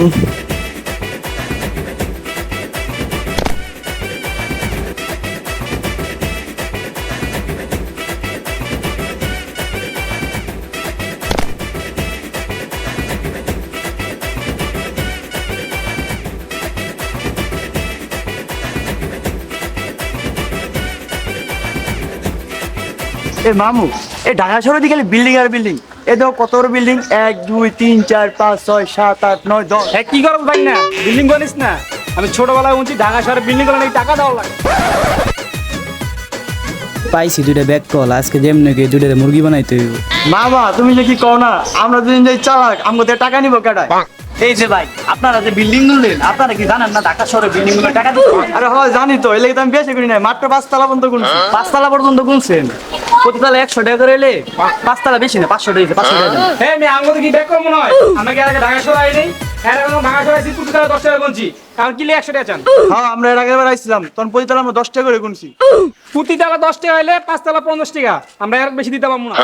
এ মামু, এই ঢাকা শহরে দিকে বিল্ডিং আর বিল্ডিং। এ দেখো কত বড় বিল্ডিং, 1 2 3 4 5 6 7 8 9 10। হ্যাঁ কি করব ভাই না, বিল্ডিং বানিস না। আমি ছোটবেলায় উঠছি ঢাকা শহরে বিল্ডিং বানানোর টাকা দেওয়া লাগে। পাইছি দুইটা ব্যাগ কল, আজকে যেমনি গিয়ে দুইটা মুরগি বানাইতে হইব। মামা তুমি যে কি কও না, আমরা দুদিন যাই চালাক, আমাদের টাকা নিব কেডায়? এই যে ভাই, আপনারা যে বিল্ডিং গুলেন, আপনারা কি জানেন না ঢাকা শহরে বিল্ডিং গুলো টাকা দিতে হয়? আরে হয় জানি তো, এলে তো আমি বেশি করি না, মাত্র 5 তলা পর্যন্ত গুনছি। 5 তলা পর্যন্ত গুনছেন? প্রতিতলা 100 টাকা করে এলে 5 তলা বেশি না, 500 টাকা 500 টাকা দেন। হ্যাঁ আমি আমাদের কি ব্যাগ কম নয়, আমাকে আগে ঢাকা শহরে আই নেই। হ্যাঁ এখন ঢাকা শহরে আইছি প্রতিতলা 10 টাকা গুনছি। কারণ কি 100 টাকা চান? হ্যাঁ আমরা এর আগে বার আইছিলাম, তখন প্রতিতলা আমরা 10 টাকা করে গুনছি। প্রতিতলা 10 টাকা হইলে 5 তলা 50 টাকা। আমরা এর বেশি দিতে পারবো না।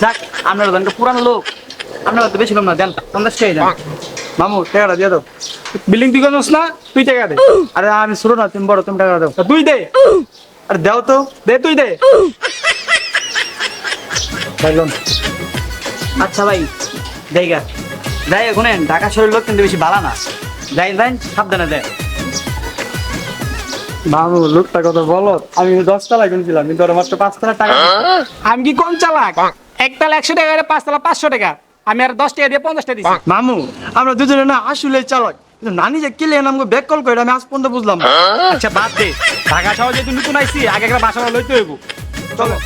যাক, আপনারা জানেন পুরান লোক, আপনারা তো বেশি কম না, দেন 50 টাকা দেন। মামু টাকাটা দিয়ে দাও। বিল্ডিং তুই করছিস না, তুই টাকা দে। আরে আমি ছোট না, তুমি বড়, তুমি টাকা দাও। তুই দে, আরে দাও তো। দে তুই দে। ভাইলন আচ্ছা ভাই, জায়গা যাই শুনেন, ঢাকা শহরের লোক কিন্তু বেশি ভালো না। যাই যাই সাবধানে দেয়। মামু লোকটা কত বলো, আমি 10 তলা গুনছিলাম, কিন্তু ওরা মাত্র 5 তলা টাকা দিছে। আমি কি কোন চালাক? একতলা 100 টাকা হলে 5 তলা 500 টাকা। আমি আর 10 টাকা দিয়ে 50 টাকা দিছি। মামু আমরা দুজনে না আসলে চালাক, কিন্তু নানি যে কিলে আমাকে ব্যাক কল করে আমি আজ পর্যন্ত বুঝলাম না। আচ্ছা বাদ দে, ঢাকা শহর যেহেতু নতুন আইছি, আগে একটা বাসা লইতে হইব। চলো।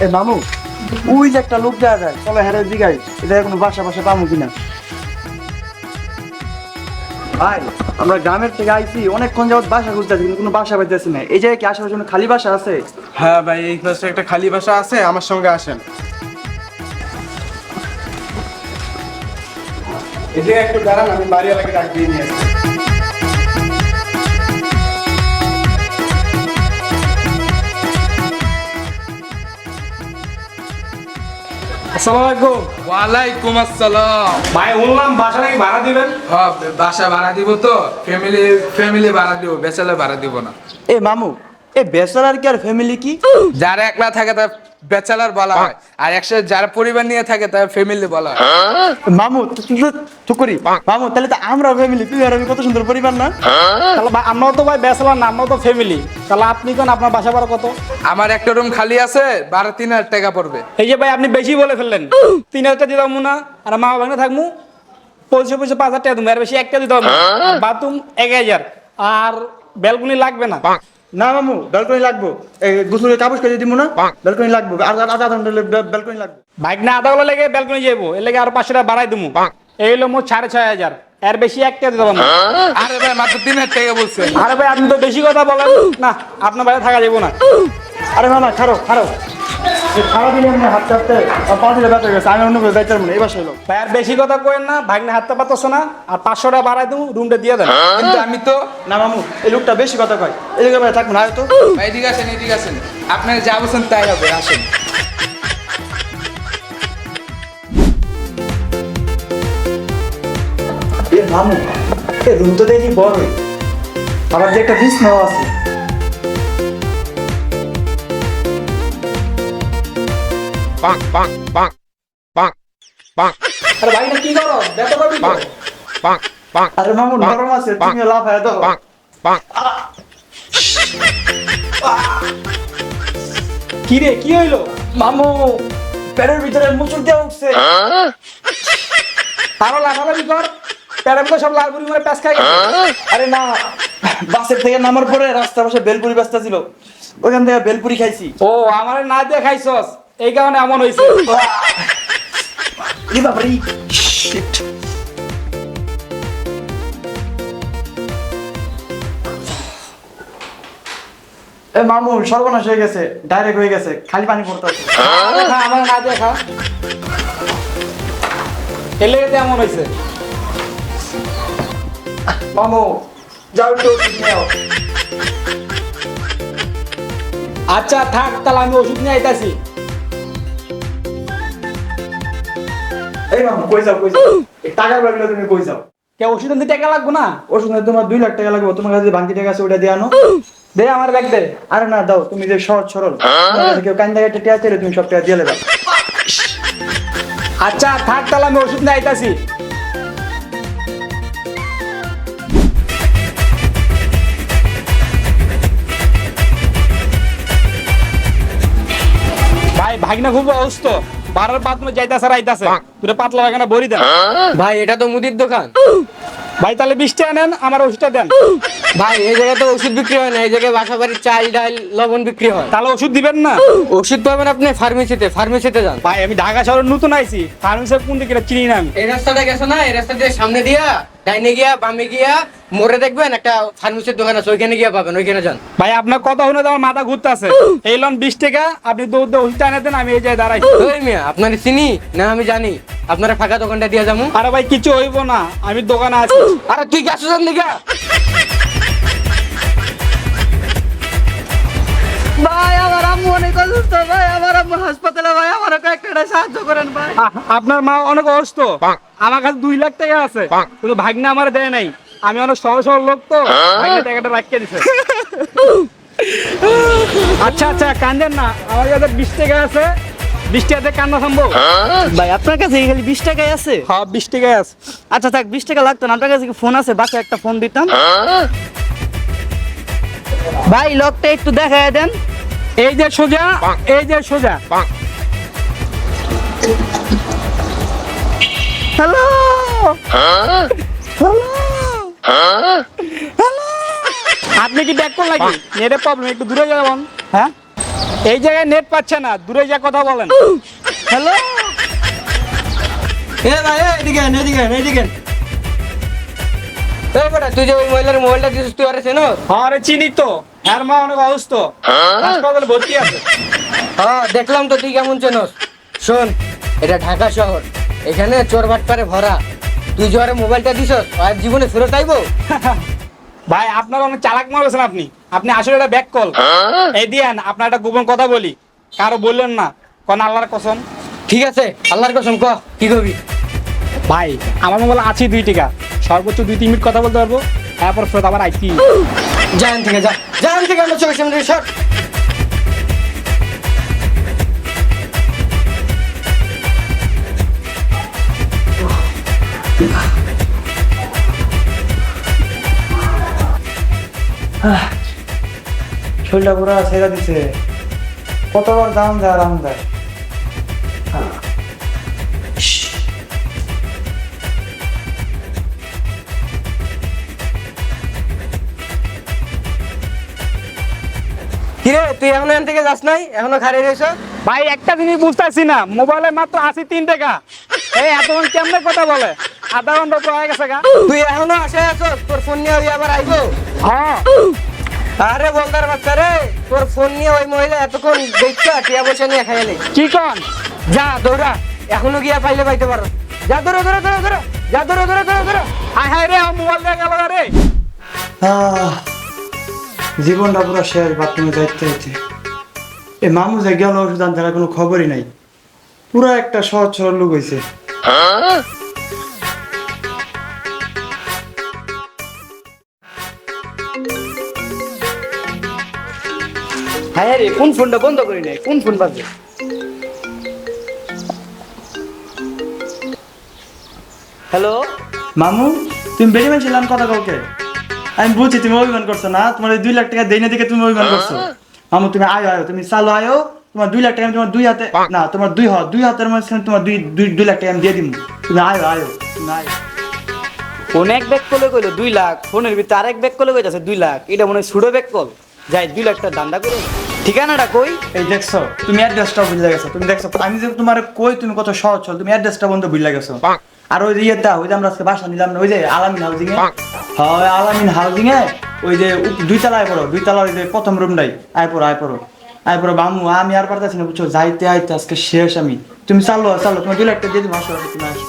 এ মামু, ওই যে একটা লোক দেওয়া যায়, চলো হেরে জিগাই, এটা কোনো বাসা বাসা পাবো কিনা। ভাই আমরা গ্রামের থেকে আইছি, অনেকক্ষণ যাবত বাসা খুঁজতেছি, কিন্তু কোনো বাসা পাইতেছি না। এই জায়গায় কি আশেপাশে কোনো খালি বাসা আছে? হ্যাঁ ভাই, এই পাশে একটা খালি বাসা আছে, আমার সঙ্গে আসেন। এই যে একটু দাঁড়ান, আমি বাড়িওয়ালাকে ডাক দিয়ে নিয়ে আসছি। আসসালামু আলাইকুম। ওয়ালাইকুম আসসালাম। ভাই শুনলাম বাসা নাকি ভাড়া দিবেন? হ্যাঁ, বাসা ভাড়া দিব তো, ফ্যামিলি ভাড়া দিব, ব্যাচেলর ভাড়া দিব না। এ মামু, এ ব্যাচেলার কি আর ফ্যামিলি কি? যারা একলা থাকে তার ব্যাচেলর বলা হয়, আর একসাথে যারা পরিবার নিয়ে থাকে তার ফ্যামিলি বলা হয়। মামু তো করি মামু, তাহলে তো আমরা ফ্যামিলি, তুই আর আমি কত সুন্দর পরিবার না? তাহলে ভাই আমরাও তো ভাই ব্যাচেলর না, আমরাও তো ফ্যামিলি। তাহলে আপনি কোন, আপনার বাসা ভাড়া কত? আমার একটা রুম খালি আছে, 12,000-3,000 টাকা পড়বে। এই যে ভাই আপনি বেশি বলে ফেললেন, 3,000 টাকা দিতাম না, আর মা বাবা থাকবো পয়সা 5,000 টাকা দেবো, আর বেশি একটা দিতাম না। বাথরুম 1,000, আর ব্যালকনি লাগবে না। না মামু, ব্যালকনি লাগবো, এই গোসলের কাপড় করে দিব না, ব্যালকনি লাগবে, আর আধা ঘন্টা ব্যালকনি লাগবে। বাইক না আধা গুলো লেগে ব্যালকনি যাবো, এর লেগে আরো 500 টাকা বাড়াই দেবো। এই হলো মোট 6,500, এর বেশি একটা দিতাম না। আরে ভাই মাত্র 3,000 টাকা বলছেন। আরে ভাই আপনি তো বেশি কথা বলেন না, আপনার বাইরে থাকা যাবো না। আরে মামা খারো খাওয়া দিলে এমনি হাত চাপতে পা দিলে ব্যথা গেছে, আমি অন্য করে যাইতে পারবো না, এবার সেই লোক। ভাই আর বেশি কথা কইেন না, ভাগ্নে হাতটা পাতছ না, আর 500 টাকা বাড়াই দেবো, রুমটা দিয়ে দেন। কিন্তু আমি তো না মামু, এই লোকটা বেশি কথা কয়, এই লোকের ভাই থাকবো না হয়তো। ভাই এদিকে আসেন, এদিকে আসেন, আপনারা যা বলছেন তাই হবে, আসেন। এ মামু, এই রুম তো দেখি বড়ই, আবার যে একটা বিছনাও আছে। আরে ভাই না কি করো, দেখো পাবি তো? আরে মামু নরম আছে, তুমি লাফায় দাও। কি রে, কি হইলো? মামু পেটের ভিতরে মুচুর দেওয়া উঠছে। আরো লাফালাফি কর, প্যারের মতো সব লাল বুড়ি মারে প্যাঁচ খাই গেছে। আরে না, বাসের থেকে নামার পরে রাস্তার পাশে বেলপুরি ব্যস্ত ছিল, ওইখান থেকে বেলপুরি খাইছি। ও আমার না দিয়ে খাইছস, এই কারণে এমন হয়েছে। এ বাবারে, শিট। এ মামু সর্বনাশ হয়ে গেছে, ডাইরেক্ট হয়ে গেছে, খালি পানি পড়তেছে। খা, আমার না দিয়ে খা, এলে এমন হয়েছে। মামু যাও একটু ওষুধ নিয়ে আও। আচ্ছা থাক, তাহলে আমি ওষুধ নিয়ে আইতাছি। এই মামু কই যাও এই টাকার ব্যাগগুলো তুমি কই যাও? কে ওষুধ আনতে টাকা লাগবো না? ওষুধ নিয়ে তোমার 2 লাখ টাকা লাগবে, তোমার কাছে যে বাকি টাকা আছে ওটা দিয়ে আনো। দে আমার ব্যাগ দে। আরে না দাও, তুমি যে সহজ সরল, তোমার কাছে কেউ কান্দা একটা টিয়া চাইলে তুমি সব টাকা দিয়ে দেবা। আচ্ছা থাক, তাহলে আমি ওষুধ নিয়ে আইতাছি। ভাই ভাগনা খুব অসুস্থ, বারার বাথরুমে যাইতাছে আর আইতাছে, তুই পাতলা বাগানা বড়ি দেন। ভাই এটা তো মুদির দোকান। ভাই তাহলে 20 টাকা নেন, আমার ওষুধটা দেন। ভাই এই জায়গায় তো ওষুধ বিক্রি হয় না, এই জায়গায় বাসা বাড়ির চাল ডাল লবণ বিক্রি হয়। তাহলে ওষুধ দিবেন না? ওষুধ পাবেন আপনি ফার্মেসিতে যান। ভাই আমি ঢাকা শহরে নতুন আইছি, ফার্মেসির কোন দিকে চিনি না আমি। এই রাস্তাটা গেছো না, এই রাস্তা দিয়ে সামনে দিয়া ডাইনে গিয়া বামে গিয়া মোড়ে দেখবেন একটা ফার্মেসির দোকান আছে, ওইখানে গিয়া পাবেন, ওইখানে যান। ভাই আপনার কথা শুনে তো আমার মাথা ঘুরতেছে। এই লন 20 টাকা, আপনি দৌড় দিয়ে ওষুধটা এনে দেন, আমি এই জায়গায় দাঁড়াই। ওই মিয়া আপনার চিনি না আমি জানি, আপনারা ফাঁকা দোকানটা দিয়া যাবো। আরে ভাই কিছু হইব না, আমি দোকানে আছি। আরে তুই গেছো জান দিঘা? ভাই আমার আম্মু অনেক অসুস্থ, ভাই আমার আম্মু হাসপাতালে, ভাই আমার একটা সাহায্য করেন ভাই। আপনার মা অনেক অসুস্থ, আমার কাছে 2 লাখ টাকা আছে, কিন্তু ভাগ্নে আমার দেয় নাই। আমি অনেক সহজ সরল লোক তো, ভাগ্নে টাকাটা রাখিয়ে দিছে। আচ্ছা আচ্ছা কান্দেন না, আমার কাছে 20 টাকা আছে, 20 টাকাতে কান্না সম্ভব? ভাই আপনার কাছে খালি 20 টাকাই আছে? হ্যাঁ 20 টাকাই আছে। আচ্ছা থাক, 20 টাকা লাগতো না, আপনার কাছে কি ফোন আছে? বাকি একটা ফোন দিতাম। ভাই লকটা একটু দেখায় দেন। এই যে সোজা, এই যে সোজা। হ্যালো আপনি কি ব্যাক কল নাকি? নেটের প্রবলেম, একটু দূরে যাবেন। হ্যাঁ এই জায়গায় নেট পাচ্ছে না, দূরে যা কথা বলেন। হ্যালো এ ভাই এদিকে এদিকে। এই বেটা তুই যে ওই মহিলার মোবাইলটা দিছিস তুই আরে চেনো? হ্যাঁ রে চিনি তো, হ্যাঁ মা অনেক অসুস্থ, হাসপাতালে ভর্তি আছে। হ্যাঁ দেখলাম তো, তুই কেমন চেনস? শোন, এটা ঢাকা শহর, এখানে চোর বাটপারে ভরা। তুই যে ওরে মোবাইলটা দিছস আর জীবনে ফেরত আইবো? ভাই আপনার অনেক চালাক মারবেছেন আপনি, আপনি আসলে এটা ব্যাক কল। এই দিয়েন আপনার একটা গোপন কথা বলি, কারো বললেন না, কোন আল্লাহর কসম। ঠিক আছে আল্লাহর কসম, ক কি কবি? ভাই আমার মোবাইল আছে 2 টাকা, সর্বোচ্চ 2-3 মিনিট কথা বলতে পারবো, তারপর ফেরত আবার আইসি। জান থেকে যা, জান থেকে আমার চোখের সামনে সর। শরীরটা পুরো ছেড়ে দিছে, কতবার দাম দেয় আরাম দেয়। কিরে তুই এখনো এখান থেকে যাস নাই, এখনো খাড়িয়ে রয়েছ? ভাই একটা জিনিস বুঝতেছি না, মোবাইলে মাত্র আছে 3 টাকা, এই এতক্ষণ কেমনে কথা বলে? আধা ঘন্টা পর হয়ে গেছে গা। তুই এখনো আসে আছো, তোর ফোন নিয়ে ওই আবার আইবো? হ্যাঁ আরে বলদার বাচ্চা রে, তোর ফোন নিয়ে ওই মহিলা এতক্ষণ দেখছা টিয়া পয়সা নিয়ে খাইলে। কি কন? যা দৌড়া, এখনো গিয়া পাইলে পাইতে পারো। যা ধরো ধরো ধরো ধরো, যা ধরো ধরো ধরো ধরো। হায় হায় রে, আমার মোবাইল দিয়ে গেল রে। জীবনটা পুরো শেষ, বাথরুমে যাইতে এ মামু যে গেল ওষুধ আনতে, তার কোনো খবরই নাই। পুরো একটা সহজ সরল লোক হয়েছে। হ্যাঁ রে, কোন ফোনটা বন্ধ করি নাই? কোন ফোন বাজে? হ্যালো মামু তুমি বেড়ে ছিলাম কথা কাউকে, আমি বুঝছি তুমি অভিমান করছো না, তোমার 2 লাখ টাকা দেই না দিকে তুমি অভিমান করছো। মামু তুমি আয়ো আয়ো, তুমি চালো আয়ো, তোমার 2 লাখ টাকা আমি তোমার 2 হাতে না, তোমার 2 হাতের মাঝখানে তোমার 2 লাখ টাকা আমি দিয়ে দিব। তুমি আয়ো আয়ো, তুমি আয়ো। ফোন এক ব্যাগ কলে কইলো 2 লাখ, ফোনের ভিতরে আরেক ব্যাগ কলে কইতাছে 2 লাখ। এটা মনে হয় সুডো ব্যাগ কল। যাই 2 লাখ টাকা দান্দা করে। ঠিকানাটা কই? এই দেখছো তুমি অ্যাড্রেসটা ভুলে গেছো, তুমি দেখছো আমি যে তোমার কই তুমি কত সহজ চল, তুমি অ্যাড্রেসটা বন্ধ ভুলে গেছো। আর ওই যে ইয়েটা ওই যে আমরা আজকে বাসা নিলাম না, ওই যে আলামিন হাউজিং এ, হয় আলামিন হাউজিং এ, ওই যে 2 তলায় পড়ো, 2 তলার ওই যে প্রথম রুমটাই আয় পড়ো বামু, আমি আর পারতাছি না বুঝছো, যাইতে আইতে আজকে শেষ আমি। তুমি চালো তোমার 2 লাখ টাকা দিয়ে দিবো, আসো তুমি আসো।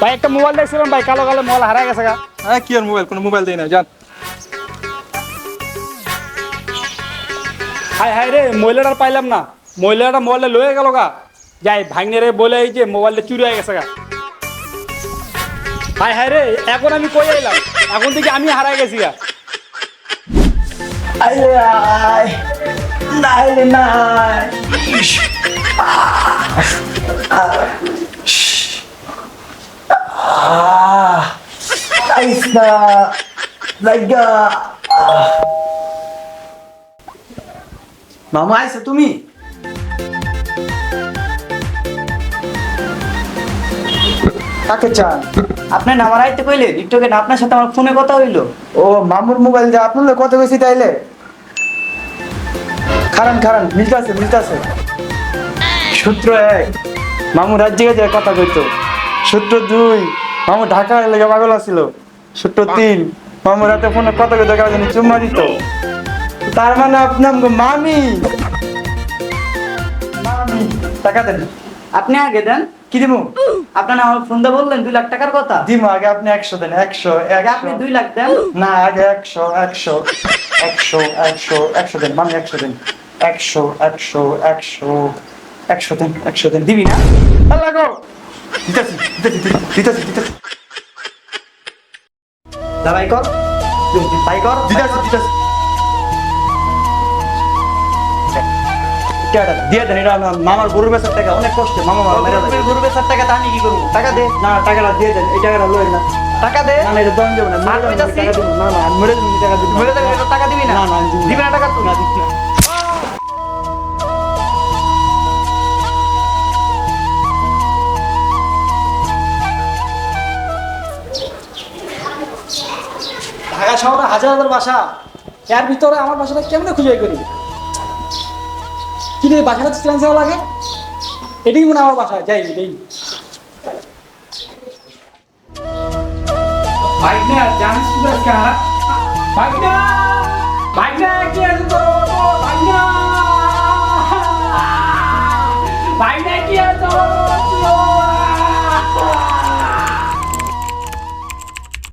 ভাই একটা মোবাইল দেখছিলাম ভাই, কালো কালো মোবাইল হারাই গেছে গা। হ্যাঁ কি আর মোবাইল, কোনো মোবাইল দেই না, যান। হাই হাই রে, মহিলাটা আর পাইলাম না, মহিলাটা মোবাইলটা লয়ে গেল গা। যাই ভাঙনে রে বলে এই যে মোবাইলটা চুরি হয়ে গেছে গা। হাই হাই রে, এখন আমি কই আইলাম, এখন থেকে আমি হারাই গেছি গা। আইলে আয়, নাইলে নাই। আইসা লাগা। মামা আইসা তুমি? কাকে চান? আপনি নামার আইতে কইলে টিকটকে না আপনার সাথে আমার ফোনে কথা হইলো। ও মামুর মোবাইল যে আপনার কত বেশি তাইলে? খারান খারান, মিলতাছে। সূত্র 1 মামু রাজ্যে গেছে কথা কইতো। সূত্র 2 মামু ঢাকা লেগে পাগল আছিল। সূত্র 3 মামু রাতে ফোনে কথা কইতো, কাজে চুম্মা দিত। তার মানে আপনার মামি টাকা দেন। আপনি আগে দেন। কি দিমু? আপনার আমার ফোন দিয়ে বললেন 2 লাখ টাকার কথা। দিমু আগে আপনি 100 দেন। 100 আগে আপনি 2 লাখ দেন। না আগে 100 দেন। মামি 100 দেন। 100 দেন। দিবি না? আল্লাহ গো। দিতাছি। দা ভাই কর। ভাই কর। দিতাছি। টাকা দিয়ে দেন, এটা আমার মামার গরুর বেচার টাকা, অনেক কষ্টে মামা মেরে দেয়। গরু বেচার টাকা তা আমি কি করব? টাকা দে। না টাকাটা দিয়ে দেন, এই টাকাটা লই না। টাকা দে। না এটা দম দেব না। আর কইতাছি? টাকা দিব না, আমি মরে যাবো, টাকা দিব। মরে যাবে তো টাকা দিবি না? না আমি দিব না। দিবি না টাকা তুই? না দিচ্ছি না। ঢাকা শহরে হাজার হাজার বাসা, এর ভিতরে আমার বাসাটা কেমনে খুঁজে বের করি? কি রে, বাসাটা চেঞ্জ হওয়া লাগে, এটাই মনে হয় আমার বাসা। যাই এই ভাইনা জানিস কি আজকে? ভাইনা কি আর